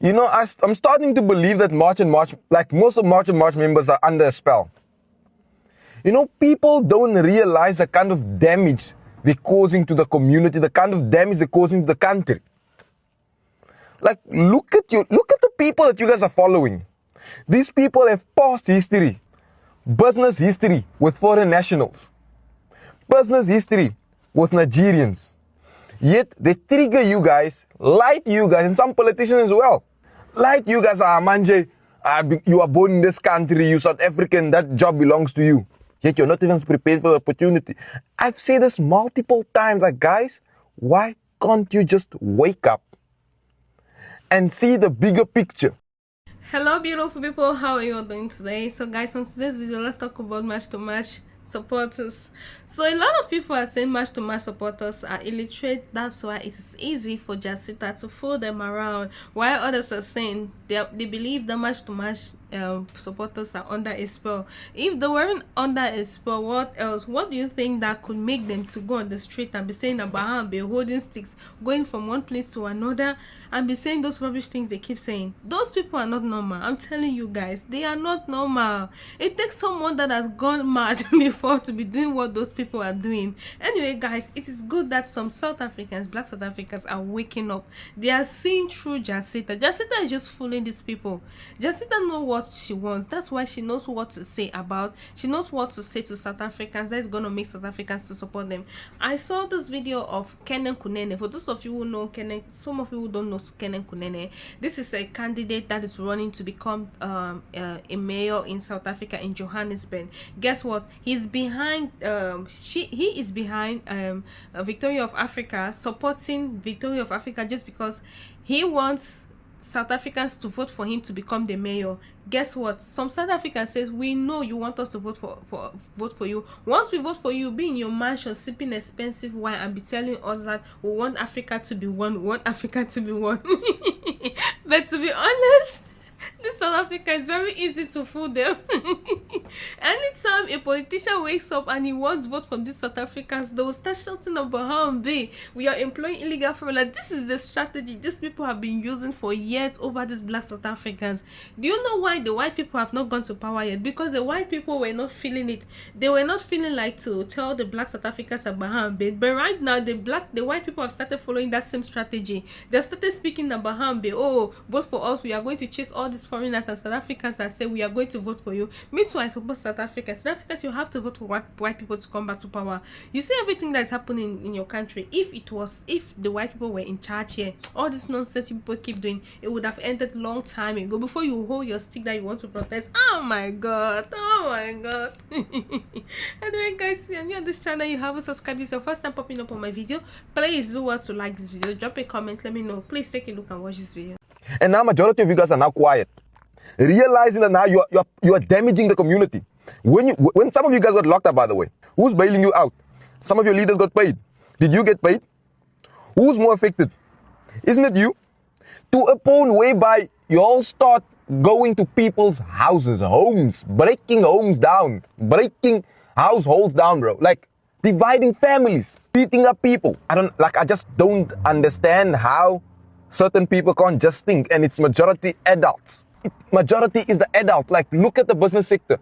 You know, I'm starting to believe that March and March, like most of March and March members are under a spell. You know, people don't realize the kind of damage they're causing to the community, the kind of damage they're causing to the country. Like, look at the people that you guys are following. These people have past history, business history with foreign nationals, business history with Nigerians. Yet they trigger you guys, lie to you guys, and some politicians as well. Lie to you guys, Manje, you are born in this country, you South African, that job belongs to you. Yet you're not even prepared for the opportunity. I've said this multiple times, like, guys, why can't you just wake up and see the bigger picture? Hello beautiful people, how are you all doing today? So guys, on today's video, let's talk about match to match supporters. So a lot of people are saying match to match supporters are illiterate, that's why it is easy for Jacintha to fool them around, while others are saying they believe the match to match supporters are under a spell. If they weren't under a spell, what else? What do you think that could make them to go on the street and be saying about be holding sticks, going from one place to another, and be saying those rubbish things they keep saying? Those people are not normal. I'm telling you guys, they are not normal. It takes someone that has gone mad before to be doing what those people are doing. Anyway guys, it is good that some South Africans, black South Africans, are waking up. They are seeing through Jacintha. Jacintha is just fooling these people. Jacintha knows what she wants. That's why she knows what to say about. She knows what to say to South Africans that is going to make South Africans to support them. I saw this video of Kenen Kunene. For those of you who know Kenen, some of you who don't know Kenen Kunene, this is a candidate that is running to become a mayor in South Africa, in Johannesburg. Guess what? He's behind he is behind Victoria of Africa, supporting Victoria of Africa just because he wants South Africans to vote for him to become the mayor. Guess what? Some South Africans says, we know you want us to vote for you. Once we vote for you, be in your mansion sipping expensive wine and be telling us that we want Africa to be one, we want Africa to be one. But to be honest, this South Africa is very easy to fool them. Anytime a politician wakes up and he wants vote from these South Africans, they will start shouting about how we are employing illegal formula. This is the strategy these people have been using for years over these black South Africans. Do you know why the white people have not gone to power yet? Because the white people were not feeling it. They were not feeling like to tell the black South Africans about how but right now the white people have started following that same strategy. They've started speaking about how oh, vote for us, we are going to chase all these foreigners and South Africans that say we are going to vote for you. Me too, I support South Africa. South Africans, you have to vote for white people to come back to power. You see everything that's happening in your country. If the white people were in charge here, all this nonsense you people keep doing, it would have ended long time ago. Before you hold your stick that you want to protest. Oh my god, oh my god. Anyway guys, if you're new on this channel, you haven't subscribed, it's your first time popping up on my video, please do us to like this video, drop a comment, let me know. Please take a look and watch this video. And now majority of you guys are now quiet, realizing that now you are damaging the community. When some of you guys got locked up, by the way, who's bailing you out? Some of your leaders got paid. Did you get paid? Who's more affected? Isn't it you? To a point whereby you all start going to people's houses, homes, breaking homes down, breaking households down, bro. Like dividing families, beating up people. I just don't understand how certain people can't just think, and it's majority adults. Majority is the adult. Like, look at the business sector.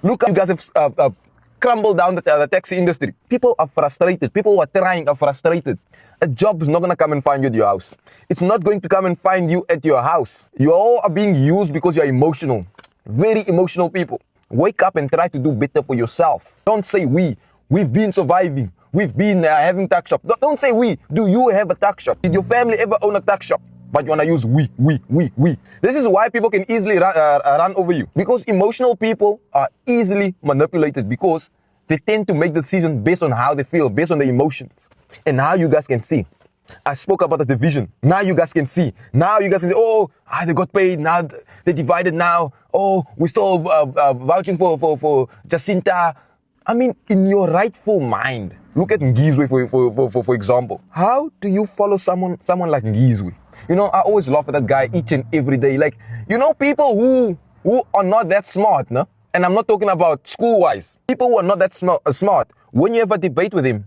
Look, you guys have crumbled down the taxi industry. People are frustrated. People who are trying are frustrated. A job is not going to come and find you at your house. It's not going to come and find you at your house. You all are being used because you're emotional. Very emotional people. Wake up and try to do better for yourself. Don't say we've been surviving. We've been having tuck shop. Don't say we. Do you have a tuck shop? Did your family ever own a tuck shop? But you want to use we. This is why people can easily run over you. Because emotional people are easily manipulated because they tend to make decisions based on how they feel, based on their emotions. And now you guys can see. I spoke about the division. Now you guys can see. Now you guys can say, oh, they got paid. Now they divided now. Oh, we're still vouching for Jacintha. I mean, in your rightful mind, look at Ngizwe for example. How do you follow someone like Ngizwe? You know, I always laugh at that guy each and every day. Like, you know, people who are not that smart, no? And I'm not talking about school-wise. People who are not that smart, when you have a debate with him,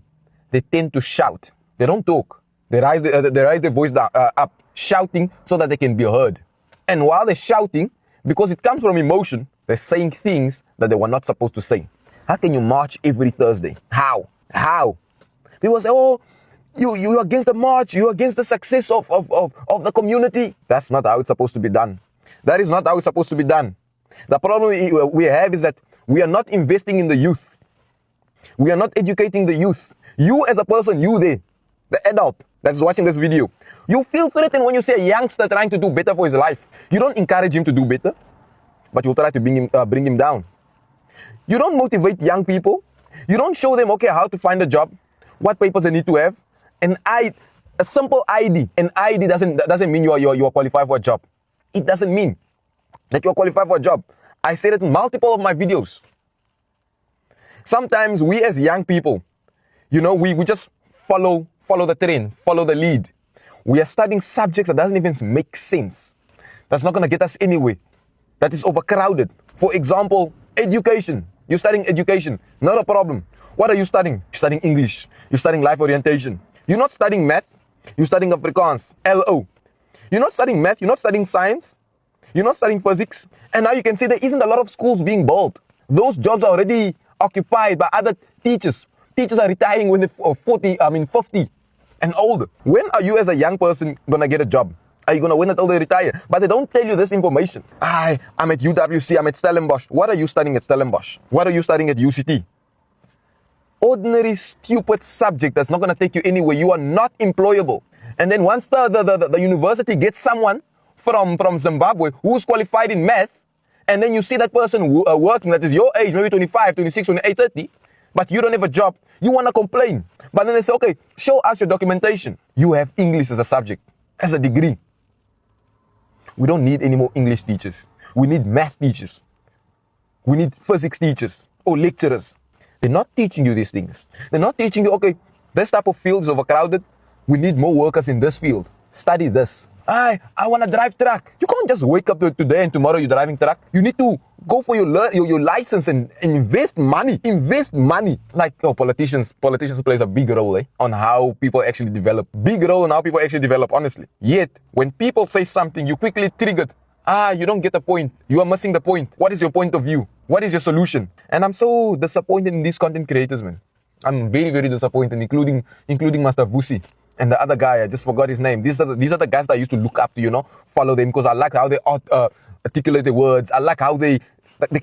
they tend to shout. They don't talk. They raise their voice up, shouting so that they can be heard. And while they're shouting, because it comes from emotion, they're saying things that they were not supposed to say. How can you march every Thursday? How? How? People say, oh, you're against the march, you're against the success of the community. That's not how it's supposed to be done. That is not how it's supposed to be done. The problem we have is that we are not investing in the youth. We are not educating the youth. You as a person, you there, the adult that's watching this video, you feel threatened when you see a youngster trying to do better for his life. You don't encourage him to do better, but you try to bring him down. You don't motivate young people. You don't show them, okay, how to find a job, what papers they need to have. A simple ID. An ID doesn't mean you are qualified for a job. It doesn't mean that you're qualified for a job. I said it in multiple of my videos. Sometimes we as young people, we just follow the trend, follow the lead. We are studying subjects that doesn't even make sense. That's not going to get us anywhere. That is overcrowded. For example, education. You're studying education. Not a problem. What are you studying? You're studying English. You're studying life orientation. You're not studying math. You're studying Afrikaans. LO. You're not studying math. You're not studying science. You're not studying physics. And now you can see there isn't a lot of schools being built. Those jobs are already occupied by other teachers. Teachers are retiring when they're 50 and older. When are you as a young person going to get a job? Are you going to wait until they retire? But they don't tell you this information. I'm at UWC, I'm at Stellenbosch. What are you studying at Stellenbosch? What are you studying at UCT? Ordinary, stupid subject that's not going to take you anywhere. You are not employable. And then once the university gets someone from Zimbabwe who's qualified in math, and then you see that person working that is your age, maybe 25, 26, 28, 30, but you don't have a job, you want to complain. But then they say, okay, show us your documentation. You have English as a subject, as a degree. We don't need any more English teachers. We need math teachers. We need physics teachers or lecturers. They're not teaching you these things. They're not teaching you, okay, this type of field is overcrowded. We need more workers in this field. Study this. I want to drive truck. You can't just wake up today and tomorrow you're driving truck. You need to go for your license and invest money. Invest money. Like politicians plays a big role on how people actually develop. Big role on how people actually develop, honestly. Yet, when people say something, you quickly triggered. You don't get the point. You are missing the point. What is your point of view? What is your solution? And I'm so disappointed in these content creators, man. I'm very, very disappointed, including Master Vusi. And the other guy, I just forgot his name. These are the guys that I used to look up to, follow them, because I like how they articulate the words. I like how the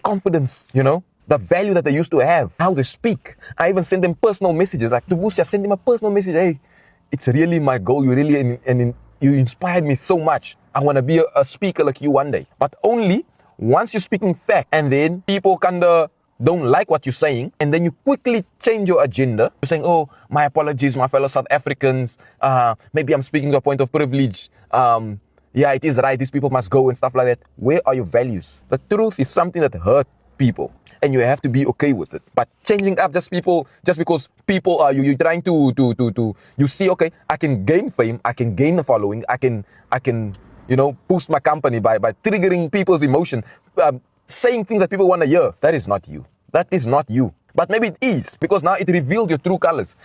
confidence, the value that they used to have, how they speak. I even send them personal messages. Like to Vusi, I send him a personal message. Hey, it's really my goal. You really, you inspired me so much. I want to be a speaker like you one day. But only once you're speaking fact, and then people don't like what you're saying, and then you quickly change your agenda. You're saying, oh, my apologies, my fellow South Africans. Maybe I'm speaking to a point of privilege. Yeah, it is right. These people must go and stuff like that. Where are your values? The truth is something that hurts people, and you have to be okay with it. But changing up just because people are you're trying to you see, okay, I can gain fame, I can gain the following, I can boost my company by triggering people's emotion, saying things that people want to hear. That is not you. That is not you. But maybe it is, because now it revealed your true colors.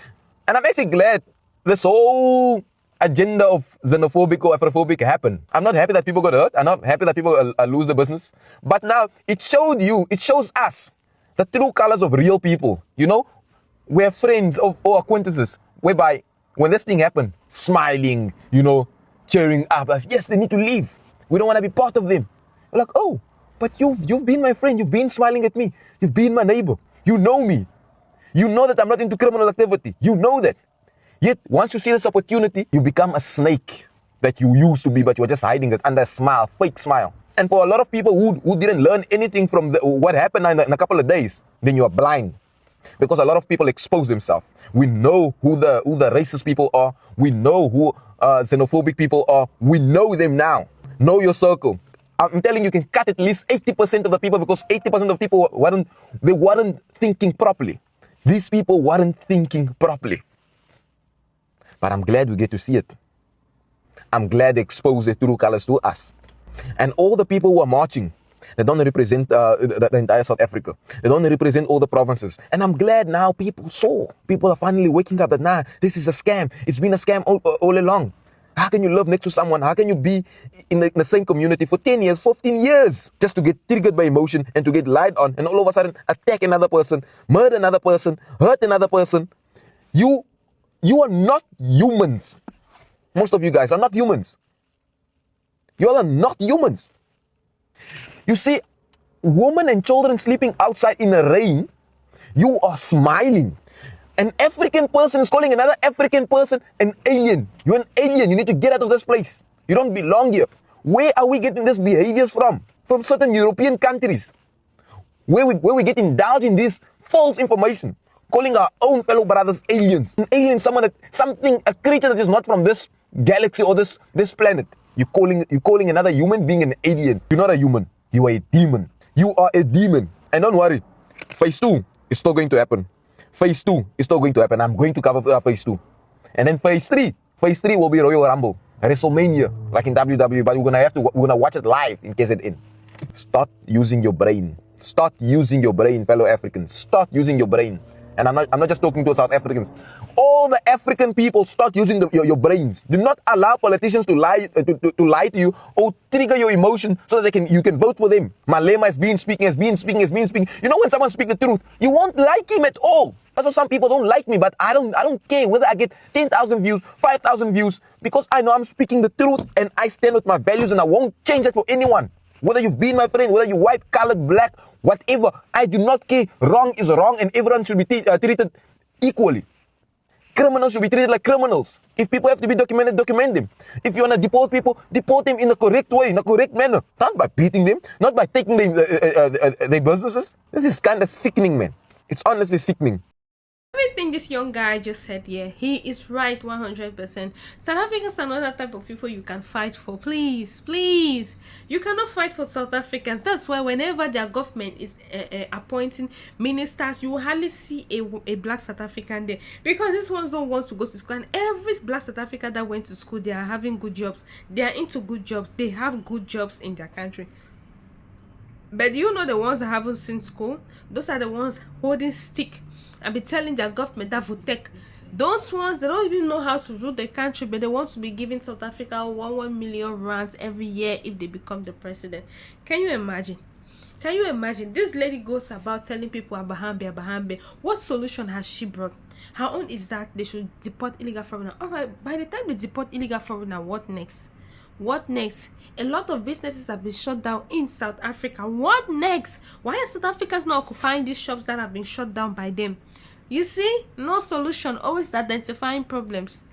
And I'm actually glad this whole agenda of xenophobic or Afrophobic happened. I'm not happy that people got hurt. I'm not happy that people lose their business. But now it shows us the true colors of real people. We're friends or acquaintances, whereby when this thing happened, smiling, cheering up us. Yes, they need to leave. We don't want to be part of them. We're like, oh, but you've been my friend. You've been smiling at me. You've been my neighbor. You know me. You know that I'm not into criminal activity. You know that. Yet, once you see this opportunity, you become a snake that you used to be, but you were just hiding it under a smile, fake smile. And for a lot of people who didn't learn anything from what happened in a couple of days, then you are blind. Because a lot of people expose themselves. We know who the racist people are. We know who xenophobic people are. We know them now. Know your circle. I'm telling you can cut at least 80% of the people, because 80% of people weren't thinking properly. These people weren't thinking properly. But I'm glad we get to see it. I'm glad they expose their true colors to us. And all the people who are marching, they don't represent the entire South Africa. They don't represent all the provinces. And I'm glad now people are finally waking up that, this is a scam. It's been a scam all along. How can you live next to someone? How can you be in the same community for 10 years, 15 years, just to get triggered by emotion and to get lied on and all of a sudden attack another person, murder another person, hurt another person? You are not humans. Most of you guys are not humans. You all are not humans. You see, women and children sleeping outside in the rain, you are smiling. An African person is calling another African person an alien. You're an alien. You need to get out of this place. You don't belong here. Where are we getting these behaviors from? From certain European countries. Where we get indulged in this false information. Calling our own fellow brothers aliens. An alien, a creature that is not from this galaxy or this planet. You're calling another human being an alien. You're not a human. You are a demon. You are a demon. And don't worry. Phase 2 is still going to happen. Phase 2 is still going to happen. I'm going to cover Phase 2. And then Phase 3. Phase 3 will be Royal Rumble. WrestleMania, like in WWE, but we're gonna watch it live in KZN. Start using your brain. Start using your brain, fellow Africans. Start using your brain. And I'm not just talking to South Africans. All the African people, start using your brains. Do not allow politicians to lie to lie to you or trigger your emotion so that you can vote for them. Malema has been speaking. You know, when someone speaks the truth, you won't like him at all. That's why some people don't like me, but I don't care whether I get 10,000 views, 5,000 views, because I know I'm speaking the truth and I stand with my values and I won't change that for anyone. Whether you've been my friend, whether you're white, colored, black, whatever, I do not care. Wrong is wrong and everyone should be treated equally. Criminals should be treated like criminals. If people have to be documented, document them. If you want to deport people, deport them in a correct way, in a correct manner. Not by beating them, not by taking their businesses. This is kind of sickening, man. It's honestly sickening. Everything this young guy just said here, he is right 100%. South Africans are not that type of people you can fight for. Please, please. You cannot fight for South Africans. That's why whenever their government is appointing ministers, you will hardly see a black South African there. Because these ones don't want to go to school. And every black South African that went to school, they are having good jobs. They are into good jobs. They have good jobs in their country. But you know the ones that haven't seen school? Those are the ones holding stick and be telling their government that Votek. Those ones, they don't even know how to rule the country, but they want to be giving South Africa 1 million rands every year if they become the president. Can you imagine? Can you imagine? This lady goes about telling people Abahambe. What solution has she brought? Her own is that they should deport illegal foreigner. Alright, by the time they deport illegal foreigner, what next? What next? A lot of businesses have been shut down in South Africa. What next? Why are South Africans not occupying these shops that have been shut down by them? You see, no solution, always identifying problems.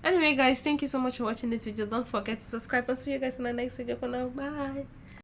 Anyway guys, thank you so much for watching this video. Don't forget to subscribe and see you guys in the next video. For now, bye.